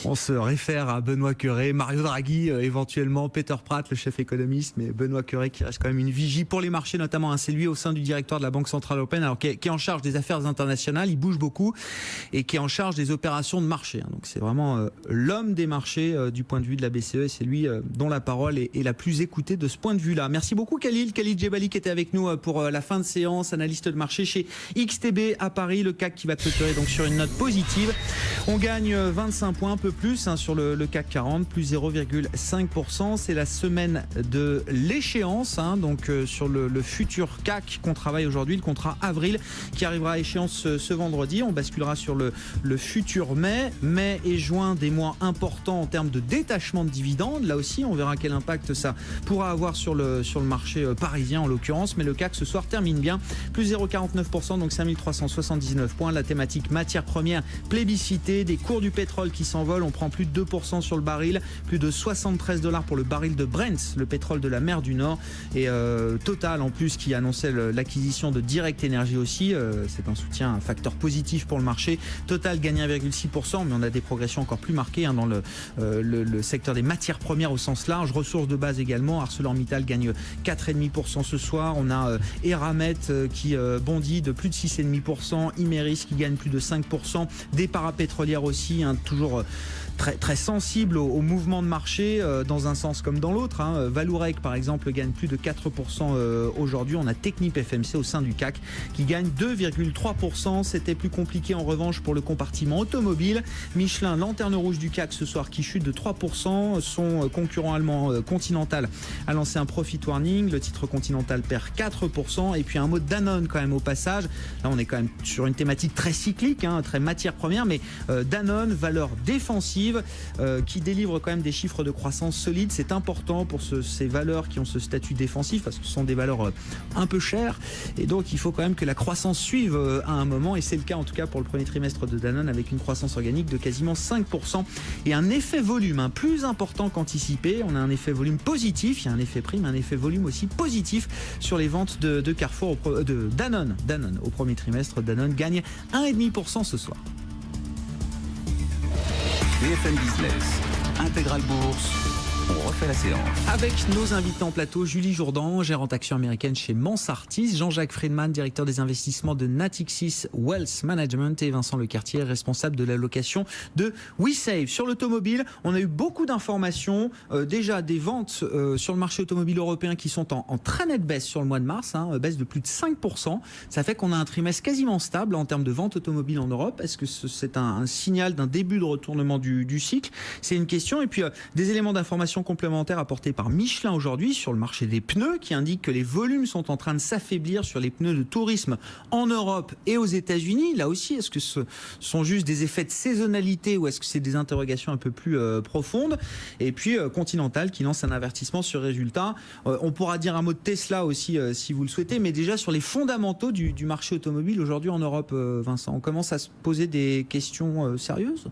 On se réfère à Benoît Cœuré, Mario Draghi, éventuellement Peter Pratt, le chef économiste, mais Benoît Cœuré qui reste quand même une vigie pour les marchés, notamment c'est lui au sein du directoire de la Banque Centrale Européenne, alors qui est en charge des affaires internationales, il bouge beaucoup et qui est en charge des opérations de marché. Donc c'est vraiment l'homme des marchés du point de vue de la BCE et c'est lui dont la parole est la plus écoutée de ce point de vue-là. Merci beaucoup Khalil Djebali qui était avec nous pour la fin de séance, analyste de marché chez XTB à Paris, le CAC qui va clôturer donc sur une note positive. On gagne 25 points, un peu plus sur le CAC 40, plus 0,5%. C'est la semaine de l'échéance, donc sur le futur CAC qu'on travaille aujourd'hui, le contrat avril qui arrivera à échéance ce vendredi. On basculera sur le futur mai et juin, des mois importants en termes de détachement de dividendes. Là aussi, on verra quel impact ça pourra avoir sur le marché parisien en l'occurrence. Mais le CAC ce soir termine bien, plus 0,49%, donc 5379 points. La thématique matières premières plébiscitée, des cours du pétrole qui s'envolent. On prend plus de 2% sur le baril, plus de $73 pour le baril de Brent, le pétrole de la mer du Nord. Et Total en plus qui annonçait l'acquisition de Direct Energy aussi. C'est un soutien, un facteur positif pour le marché. Total gagne 1,6%, mais on a des progressions encore plus marquées dans le secteur des matières premières au sens large. Ressources de base également. ArcelorMittal gagne 4,5% ce soir. On a Eramet qui bondit de plus de 6,5%. Imerys qui gagne plus de 5%. Des parapétrolières aussi, toujours très, très sensible au mouvement de marché dans un sens comme dans l'autre. Vallourec par exemple gagne plus de 4% aujourd'hui. On a Technip FMC au sein du CAC qui gagne 2,3%. C'était plus compliqué en revanche pour le compartiment automobile. Michelin, lanterne rouge du CAC ce soir qui chute de 3%. Son concurrent allemand Continental a lancé un profit warning. Le titre Continental perd 4%. Et puis un mot de Danone quand même au passage. Là on est quand même sur une thématique très cyclique, très matière première, mais Danone, valeur défensive qui délivre quand même des chiffres de croissance solides. C'est important pour ces valeurs qui ont ce statut défensif parce que ce sont des valeurs un peu chères et donc il faut quand même que la croissance suive à un moment et c'est le cas en tout cas pour le premier trimestre de Danone avec une croissance organique de quasiment 5% et un effet volume plus important qu'anticipé. On a un effet volume positif, il y a un effet prime, un effet volume aussi positif sur les ventes de Carrefour, de Danone au premier trimestre. Danone gagne 1,5% ce soir. BFM Business, Intégral Bourse, on refait la séance. Avec nos invités en plateau, Julie Jourdan, gérante action américaine chez Mansartis, Jean-Jacques Friedman, directeur des investissements de Natixis Wealth Management et Vincent Lecartier, responsable de l'allocation de WeSave. Sur l'automobile, on a eu beaucoup d'informations, déjà des ventes sur le marché automobile européen qui sont en très nette baisse sur le mois de mars, baisse de plus de 5%. Ça fait qu'on a un trimestre quasiment stable en termes de ventes automobiles en Europe. Est-ce que c'est un signal d'un début de retournement du cycle? C'est une question. Et puis des éléments d'information complémentaires apportés par Michelin aujourd'hui sur le marché des pneus qui indique que les volumes sont en train de s'affaiblir sur les pneus de tourisme en Europe et aux États-Unis. Là aussi, est-ce que ce sont juste des effets de saisonnalité ou est-ce que c'est des interrogations un peu plus profondes? Et puis Continental qui lance un avertissement sur résultat. On pourra dire un mot de Tesla aussi si vous le souhaitez, mais déjà sur les fondamentaux du marché automobile aujourd'hui en Europe, Vincent, on commence à se poser des questions sérieuses?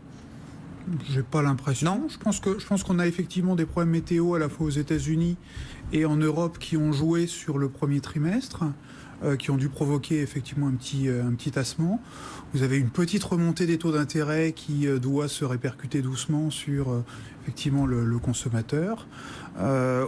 J'ai pas l'impression. Non, je pense qu'on a effectivement des problèmes météo à la fois aux États-Unis et en Europe qui ont joué sur le premier trimestre, qui ont dû provoquer effectivement un petit tassement. Vous avez une petite remontée des taux d'intérêt qui doit se répercuter doucement sur effectivement le consommateur.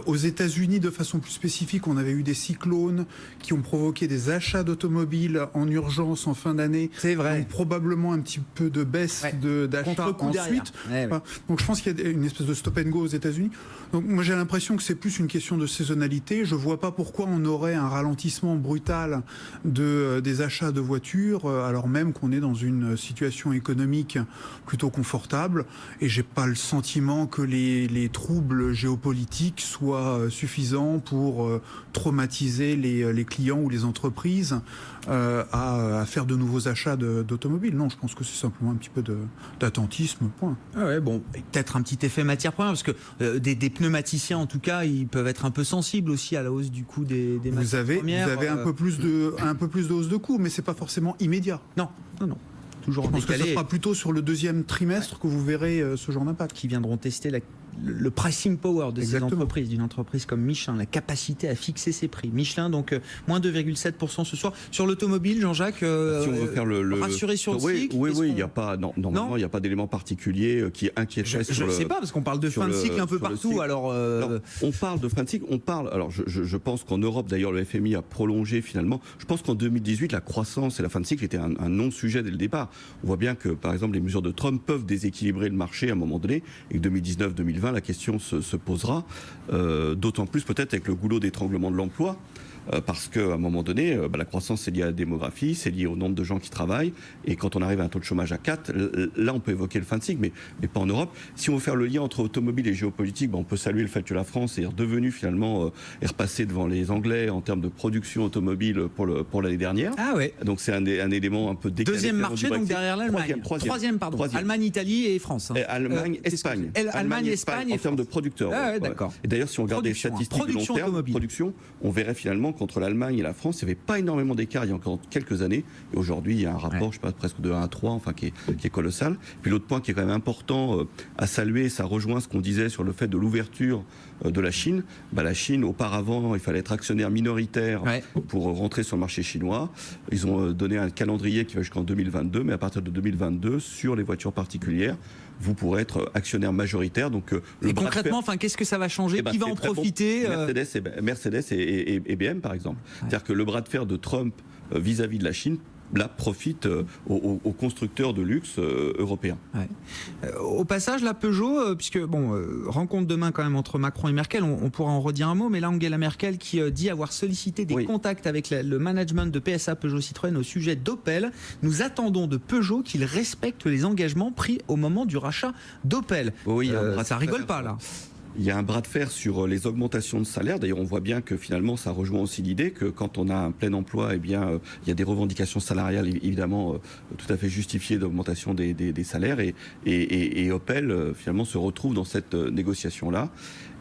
Aux États-Unis, de façon plus spécifique, on avait eu des cyclones qui ont provoqué des achats d'automobiles en urgence en fin d'année. C'est vrai. Donc probablement un petit peu de baisse d'achats ensuite. Ouais. Donc je pense qu'il y a une espèce de stop and go aux États-Unis. Donc moi j'ai l'impression que c'est plus une question de saisonnalité. Je vois pas pourquoi on aurait un ralentissement brutal des achats de voitures, alors même qu'on est dans une situation économique plutôt confortable. Et j'ai pas le sentiment que les troubles géopolitiques soient suffisants pour traumatiser les clients ou les entreprises à faire de nouveaux achats d'automobiles. Non, je pense que c'est simplement un petit peu d'attentisme, point. Ah ouais, bon, peut-être un petit effet matière première, parce que des pneumaticiens, en tout cas, ils peuvent être un peu sensibles aussi à la hausse du coût des matières premières. Vous avez un peu plus de hausse de coût, mais c'est pas forcément immédiat. Non. Toujours Je pense que décalé. ce sera plutôt sur le deuxième trimestre que vous verrez ce genre d'impact. Qui viendront tester le pricing power de ces Exactement. entreprises, d'une entreprise comme Michelin, la capacité à fixer ses prix. Michelin, donc moins 2,7% ce soir. Sur l'automobile, Jean-Jacques, Si on veut faire rassuré sur le cycle. Oui, il n'y a pas, normalement, il n'y a pas d'élément particulier qui inquiéterait Je ne sais pas, parce qu'on parle de fin de cycle un peu partout. Alors, on parle de fin de cycle, alors je pense qu'en Europe, d'ailleurs, le FMI a prolongé finalement. Je pense qu'en 2018, la croissance et la fin de cycle étaient un non-sujet dès le départ. On voit bien que, par exemple, les mesures de Trump peuvent déséquilibrer le marché à un moment donné, et que 2019-2020, la question se posera, d'autant plus peut-être avec le goulot d'étranglement de l'emploi. Parce qu'à un moment donné, la croissance c'est lié à la démographie, c'est lié au nombre de gens qui travaillent, et quand on arrive à un taux de chômage à 4, là on peut évoquer le fin de cycle, mais pas en Europe. Si on veut faire le lien entre automobile et géopolitique, on peut saluer le fait que la France est redevenue finalement, est repassée devant les Anglais en termes de production automobile pour l'année dernière. Ah ouais. Donc c'est un élément un peu décalé. Deuxième marché, donc derrière l'Allemagne. Troisième. Allemagne, Italie et France. Allemagne, Espagne. Allemagne, Espagne en termes de producteurs. Ah ouais, d'accord. Et d'ailleurs, si on regarde les statistiques de long terme, production, on verrait finalement qu'entre l'Allemagne et la France, il n'y avait pas énormément d'écart il y a encore quelques années. Et aujourd'hui, il y a un rapport, je sais pas, presque de 1 à 3, enfin, qui est colossal. Puis l'autre point qui est quand même important à saluer, ça rejoint ce qu'on disait sur le fait de l'ouverture de la Chine. La Chine, auparavant, il fallait être actionnaire minoritaire pour rentrer sur le marché chinois. Ils ont donné un calendrier qui va jusqu'en 2022, mais à partir de 2022, sur les voitures particulières, vous pourrez être actionnaire majoritaire. Donc, et concrètement, qu'est-ce que ça va changer? Qui va en profiter? Mercedes et BM, par exemple. C'est-à-dire que le bras de fer de Trump vis-à-vis de la Chine, là, profite aux constructeurs de luxe européens. Au passage, la Peugeot, puisque rencontre demain quand même entre Macron et Merkel, on pourra en redire un mot, mais là Angela Merkel qui dit avoir sollicité des contacts avec le management de PSA Peugeot Citroën au sujet d'Opel. Nous attendons de Peugeot qu'il respecte les engagements pris au moment du rachat d'Opel. Oui, ça rigole pas là. Il y a un bras de fer sur les augmentations de salaire. D'ailleurs, on voit bien que finalement, ça rejoint aussi l'idée que quand on a un plein emploi, il y a des revendications salariales évidemment tout à fait justifiées d'augmentation des salaires. Et Opel, finalement, se retrouve dans cette négociation-là.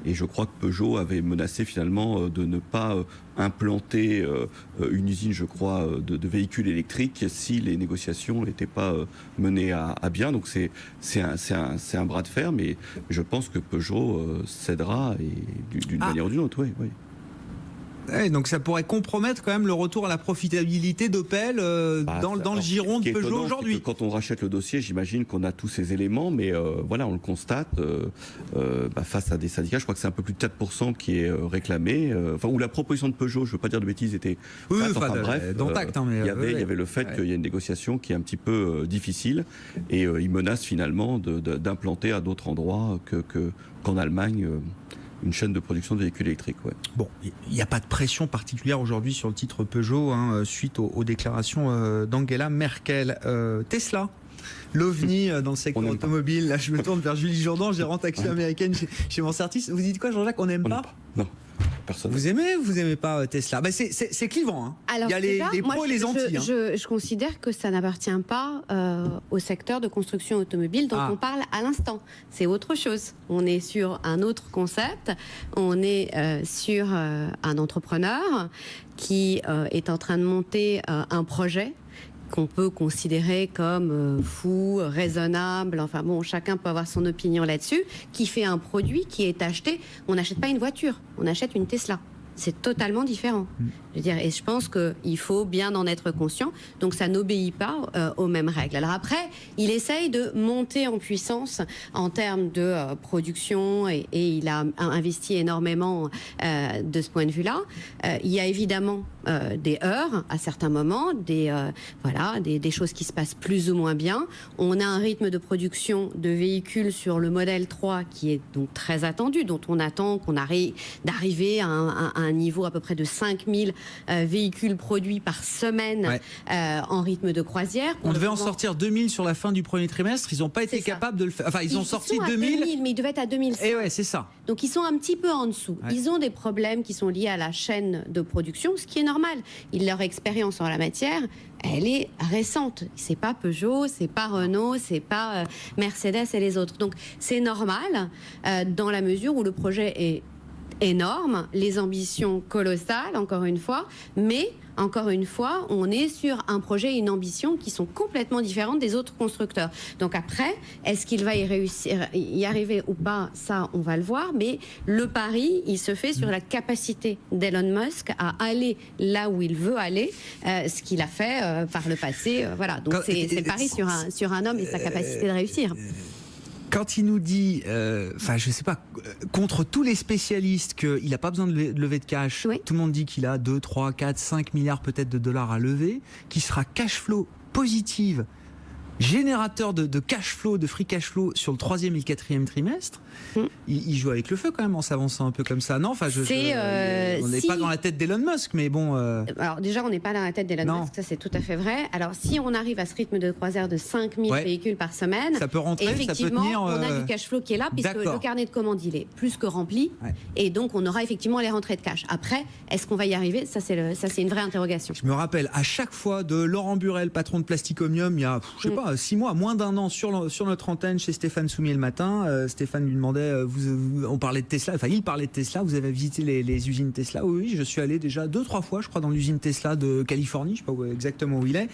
Et je crois que Peugeot avait menacé finalement de ne pas implanter une usine, je crois, de véhicules électriques si les négociations n'étaient pas menées à bien. Donc c'est un bras de fer, mais je pense que Peugeot cédera d'une manière ou d'une autre. Oui. Donc ça pourrait compromettre quand même le retour à la profitabilité d'Opel dans le giron de Peugeot aujourd'hui. Quand on rachète le dossier, j'imagine qu'on a tous ces éléments, mais on le constate face à des syndicats. Je crois que c'est un peu plus de 4% qui est réclamé. Ou la proposition de Peugeot, je ne veux pas dire de bêtises, était. Bref, il y avait le fait qu'il y a une négociation qui est un petit peu difficile et il menace finalement d'implanter à d'autres endroits qu'en Allemagne. Une chaîne de production de véhicules électriques. Bon, il n'y a pas de pression particulière aujourd'hui sur le titre Peugeot suite aux déclarations d'Angela Merkel. Tesla, l'OVNI dans le secteur automobile. Là, je me tourne vers Julie Jourdan, gérante action américaine chez Monsertis. Vous dites quoi, Jean-Jacques? On n'aime pas? Non. Personne. Vous aimez ou vous n'aimez pas Tesla? C'est clivant. Alors, il y a les pros et les anti. Je considère que ça n'appartient pas au secteur de construction automobile dont on parle à l'instant. C'est autre chose. On est sur un autre concept. On est sur un entrepreneur qui est en train de monter un projet qu'on peut considérer comme fou, raisonnable, chacun peut avoir son opinion là-dessus, qui fait un produit qui est acheté. On n'achète pas une voiture, on achète une Tesla. c'est totalement différent. Je veux dire, et je pense qu'il faut bien en être conscient. Donc ça n'obéit pas aux mêmes règles. Alors après, il essaye de monter en puissance en termes de production et il a investi énormément de ce point de vue-là. Il y a évidemment des heurts à certains moments, des choses qui se passent plus ou moins bien. On a un rythme de production de véhicules sur le modèle 3 qui est donc très attendu, dont on attend qu'on arrive d'arriver à un niveau à peu près de 5000 véhicules produits par semaine en rythme de croisière. On devait en sortir 2000 sur la fin du premier trimestre, ils n'ont pas été capables de le faire. Enfin, ils ont sorti 2000, mais ils devaient être à 2100. Et ouais, c'est ça. Donc ils sont un petit peu en dessous. Ouais. Ils ont des problèmes qui sont liés à la chaîne de production, ce qui est normal. Leur expérience en la matière, elle est récente. C'est pas Peugeot, c'est pas Renault, c'est pas Mercedes et les autres. Donc c'est normal dans la mesure où le projet est énorme, les ambitions colossales, encore une fois, mais encore une fois, on est sur un projet et une ambition qui sont complètement différentes des autres constructeurs. Donc après, est-ce qu'il va y arriver ou pas? Ça, on va le voir, mais le pari, il se fait sur la capacité d'Elon Musk à aller là où il veut aller, ce qu'il a fait par le passé. Voilà, donc c'est le pari sur un homme et sa capacité de réussir. Quand il nous dit, je sais pas, contre tous les spécialistes qu'il n'a pas besoin de lever de cash, tout le monde dit qu'il a 2, 3, 4, 5 milliards peut-être de dollars à lever, qu'il sera cash flow positive, générateur de cash flow, de free cash flow sur le 3e et le 4e trimestre, il joue avec le feu quand même en s'avançant un peu comme ça. Non, enfin, on n'est pas dans la tête d'Elon Musk, mais bon. Alors déjà, on n'est pas dans la tête d'Elon Musk, ça c'est tout à fait vrai. Alors si on arrive à ce rythme de croisière de 5000 véhicules par semaine, ça peut rentrer, effectivement, ça peut tenir, on a du cash flow qui est là, puisque le carnet de commandes il est plus que rempli, et donc on aura effectivement les rentrées de cash. Après, est-ce qu'on va y arriver? Ça c'est une vraie interrogation. Je me rappelle à chaque fois de Laurent Burel, patron de Plasticomium, il y a, je sais pas, 6 mois, moins d'un an, sur notre antenne chez Stéphane Soumier le matin. Stéphane lui demandait, on parlait de Tesla, enfin il parlait de Tesla, vous avez visité les usines Tesla? Oui, je suis allé déjà 2-3 fois, je crois, dans l'usine Tesla de Californie, je sais pas exactement où il est.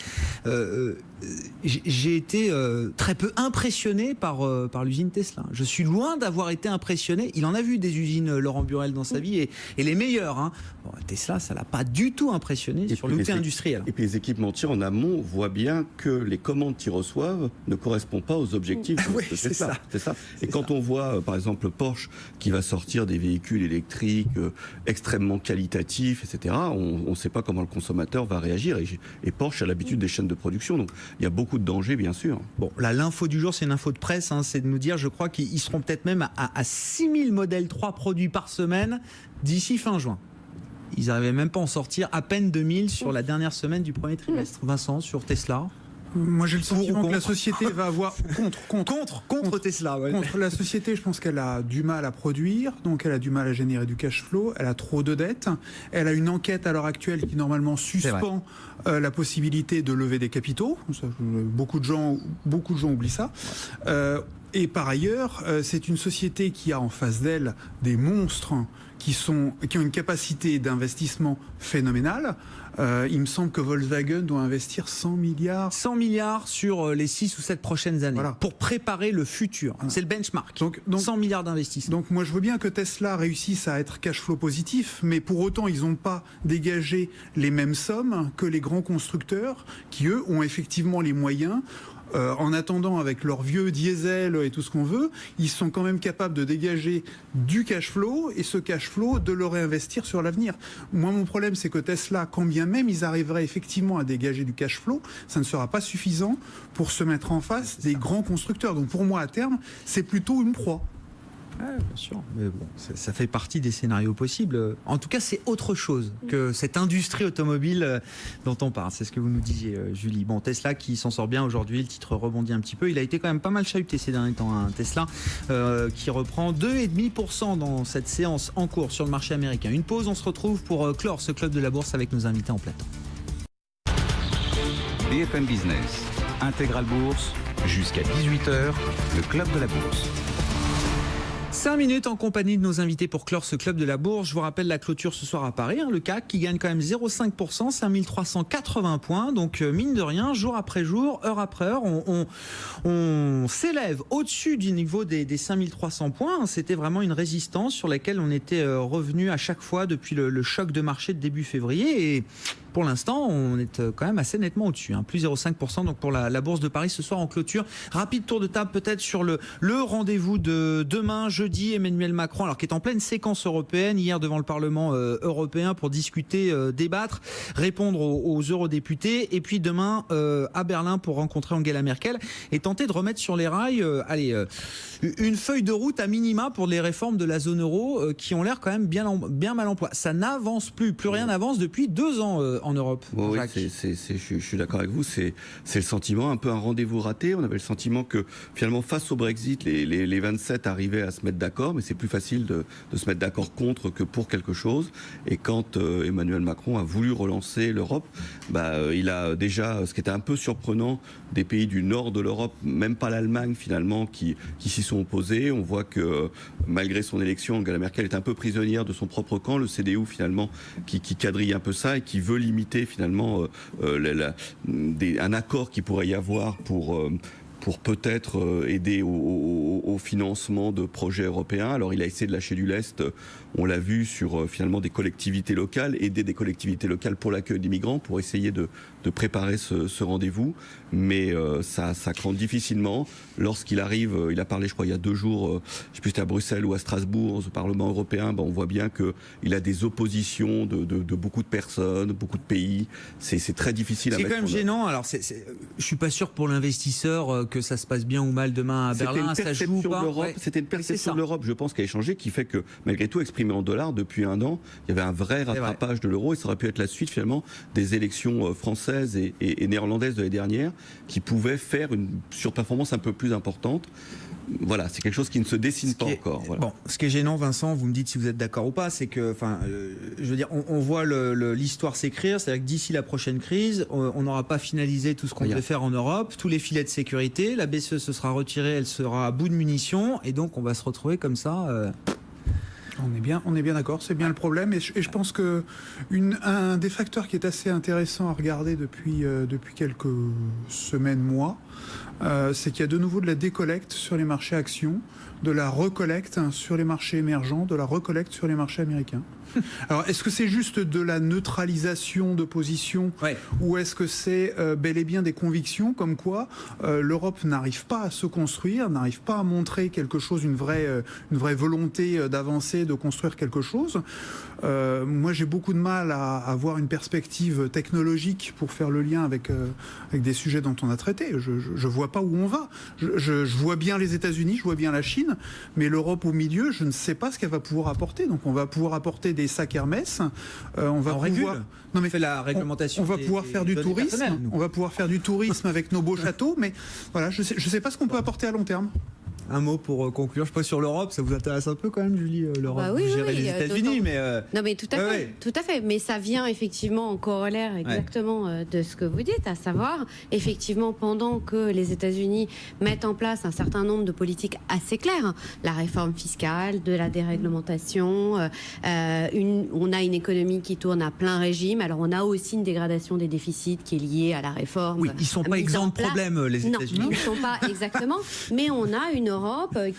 J'ai été très peu impressionné par l'usine Tesla. Je suis loin d'avoir été impressionné. Il en a vu des usines, Laurent Burel, dans sa vie, et les meilleures. Hein. Bon, Tesla, ça l'a pas du tout impressionné sur l'outil industriel. Et puis les équipementiers en amont voient bien que les commandes qu'ils reçoivent ne correspondent pas aux objectifs de Tesla. C'est ça. Et quand on voit, par exemple, Porsche qui va sortir des véhicules électriques extrêmement qualitatifs, etc., on ne sait pas comment le consommateur va réagir. Et Porsche a l'habitude des chaînes de production, donc il y a beaucoup de dangers, bien sûr. Bon, là, l'info du jour, c'est une info de presse, hein, c'est de nous dire, je crois qu'ils seront peut-être même à 6000 modèles 3 produits par semaine d'ici fin juin. Ils n'arrivaient même pas à en sortir à peine 2000 sur la dernière semaine du premier trimestre. Vincent, sur Tesla? Moi, j'ai le sentiment que la société va avoir contre Tesla. Ouais. Contre la société, je pense qu'elle a du mal à produire, donc elle a du mal à générer du cash flow. Elle a trop de dettes. Elle a une enquête à l'heure actuelle qui normalement suspend la possibilité de lever des capitaux. Ça, beaucoup de gens oublient ça. Et par ailleurs, c'est une société qui a en face d'elle des monstres qui ont une capacité d'investissement phénoménale. Il me semble que Volkswagen doit investir 100 milliards. 100 milliards sur les 6 ou 7 prochaines années, pour préparer le futur. C'est le benchmark. Donc 100 milliards d'investissements. Donc moi je veux bien que Tesla réussisse à être cash flow positif, mais pour autant ils n'ont pas dégagé les mêmes sommes que les grands constructeurs qui eux ont effectivement les moyens. En attendant, avec leur vieux diesel et tout ce qu'on veut, ils sont quand même capables de dégager du cash flow et ce cash flow de le réinvestir sur l'avenir. Moi, mon problème, c'est que Tesla, quand bien même ils arriveraient effectivement à dégager du cash flow, ça ne sera pas suffisant pour se mettre en face des grands constructeurs. Donc pour moi, à terme, c'est plutôt une proie. Ouais, bien sûr, mais bon, ça fait partie des scénarios possibles. En tout cas, c'est autre chose que cette industrie automobile dont on parle. C'est ce que vous nous disiez, Julie. Bon, Tesla qui s'en sort bien aujourd'hui, le titre rebondit un petit peu. Il a été quand même pas mal chahuté ces derniers temps, hein. Tesla qui reprend 2,5% dans cette séance en cours sur le marché américain. Une pause, on se retrouve pour clore ce club de la bourse avec nos invités en plateau. BFM Business, Intégral Bourse, jusqu'à 18h, le club de la bourse. 5 minutes en compagnie de nos invités pour clore ce club de la bourse. Je vous rappelle la clôture ce soir à Paris. Le CAC qui gagne quand même 0,5%, 5380 points. Donc mine de rien, jour après jour, heure après heure, on s'élève au-dessus du niveau des 5300 points. C'était vraiment une résistance sur laquelle on était revenu à chaque fois depuis le choc de marché de début février. Et pour l'instant, on est quand même assez nettement au-dessus. Plus 0,5% donc pour la bourse de Paris ce soir en clôture. Rapide tour de table peut-être sur le rendez-vous de demain, jeudi. Emmanuel Macron, alors qui est en pleine séquence européenne, hier devant le Parlement européen pour discuter, débattre, répondre aux eurodéputés. Et puis demain à Berlin pour rencontrer Angela Merkel et tenter de remettre sur les rails une feuille de route à minima pour les réformes de la zone euro qui ont l'air quand même bien mal en point. Ça n'avance plus rien n'avance depuis 2 ans en Europe. Oui, je suis d'accord avec vous. C'est le sentiment, un peu un rendez-vous raté. On avait le sentiment que finalement, face au Brexit, les 27 arrivaient à se mettre d'accord, mais c'est plus facile de se mettre d'accord contre que pour quelque chose. Et quand Emmanuel Macron a voulu relancer l'Europe, il a déjà, ce qui était un peu surprenant, des pays du nord de l'Europe, même pas l'Allemagne finalement, qui s'y sont opposés. On voit que malgré son élection, Angela Merkel est un peu prisonnière de son propre camp, le CDU finalement, qui quadrille un peu ça et qui veut limiter finalement un accord qui pourrait y avoir pour peut-être aider au financement de projets européens. Alors il a essayé de lâcher du lest, on l'a vu sur finalement des collectivités locales, aider des collectivités locales pour l'accueil des migrants, pour essayer de préparer ce rendez-vous. Mais ça crante difficilement. Lorsqu'il arrive, il a parlé je crois il y a 2 jours, je sais plus c'était à Bruxelles ou à Strasbourg, au Parlement européen, on voit bien qu'il a des oppositions de beaucoup de personnes, beaucoup de pays. C'est très difficile à mettre en œuvre. C'est quand même gênant. Alors je suis pas sûr pour l'investisseur que ça se passe bien ou mal demain à Berlin. C'était une perception de l'Europe, je pense, qui a changé, qui fait que malgré tout, exprimé en dollars depuis 1 an, il y avait un vrai rattrapage de l'euro et ça aurait pu être la suite finalement des élections françaises et néerlandaises de l'année dernière qui pouvaient faire une surperformance un peu plus importante. Voilà, c'est quelque chose qui ne se dessine pas encore. Voilà. Bon, ce qui est gênant, Vincent, vous me dites si vous êtes d'accord ou pas, c'est que, je veux dire, on voit l'histoire s'écrire, c'est-à-dire que d'ici la prochaine crise, on n'aura pas finalisé tout ce qu'on devait faire en Europe, tous les filets de sécurité, la BCE se sera retirée, elle sera à bout de munitions, et donc on va se retrouver comme ça. On est bien d'accord, c'est bien le problème. Et je pense que un des facteurs qui est assez intéressant à regarder depuis quelques semaines, mois, c'est qu'il y a de nouveau de la décollecte sur les marchés actions, de la recollecte sur les marchés émergents, de la recollecte sur les marchés américains. Alors, est-ce que c'est juste de la neutralisation de position ou est-ce que c'est bel et bien des convictions comme quoi l'Europe n'arrive pas à se construire, n'arrive pas à montrer quelque chose, une vraie volonté d'avancer, de construire quelque chose. Moi, j'ai beaucoup de mal à avoir une perspective technologique pour faire le lien avec des sujets dont on a traité. Je vois pas où on va. Je vois bien les États-Unis, je vois bien la Chine, mais l'Europe au milieu, je ne sais pas ce qu'elle va pouvoir apporter. Donc, on va pouvoir apporter des sacs Hermès. On va pouvoir. Non mais fait la réglementation. On va pouvoir faire du tourisme. On va pouvoir faire du tourisme avec nos beaux châteaux, mais voilà, je sais pas ce qu'on peut apporter à long terme. Un mot pour conclure, je pense sur l'Europe, ça vous intéresse un peu quand même, Julie, l'Europe, oui, vous gérez les États-Unis, mais non mais tout à fait, mais ça vient effectivement en corollaire exactement de ce que vous dites, à savoir effectivement pendant que les États-Unis mettent en place un certain nombre de politiques assez claires, la réforme fiscale, de la déréglementation, on a une économie qui tourne à plein régime, alors on a aussi une dégradation des déficits qui est liée à la réforme. Oui, ils sont pas exempts de problème les États-Unis. Non, ils ne sont pas exactement, mais on a une Europe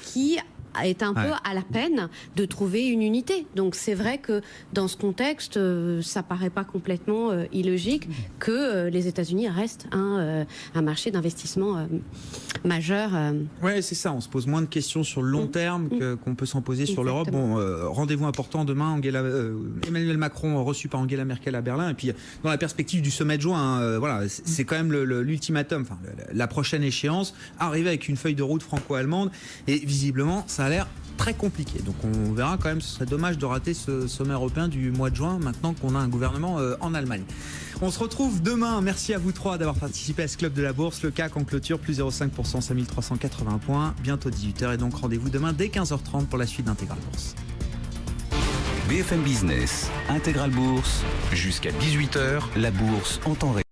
qui est un peu à la peine de trouver une unité. Donc c'est vrai que dans ce contexte, ça paraît pas complètement illogique que les États-Unis restent un marché d'investissement majeur. Oui, c'est ça. On se pose moins de questions sur le long terme qu'on peut s'en poser sur l'Europe. Bon, rendez-vous important demain. Emmanuel Macron reçu par Angela Merkel à Berlin. Et puis dans la perspective du sommet de juin, voilà, c'est quand même l'ultimatum, enfin la prochaine échéance. Arriver avec une feuille de route franco-allemande et visiblement ça a l'air très compliqué. Donc on verra quand même, ce serait dommage de rater ce sommet européen du mois de juin maintenant qu'on a un gouvernement en Allemagne. On se retrouve demain. Merci à vous 3 d'avoir participé à ce club de la bourse. Le CAC en clôture, plus 0,5%, 5380 points. Bientôt 18h et donc rendez-vous demain dès 15h30 pour la suite d'Intégral Bourse. BFM Business, Intégral Bourse, jusqu'à 18h, la bourse en temps réel.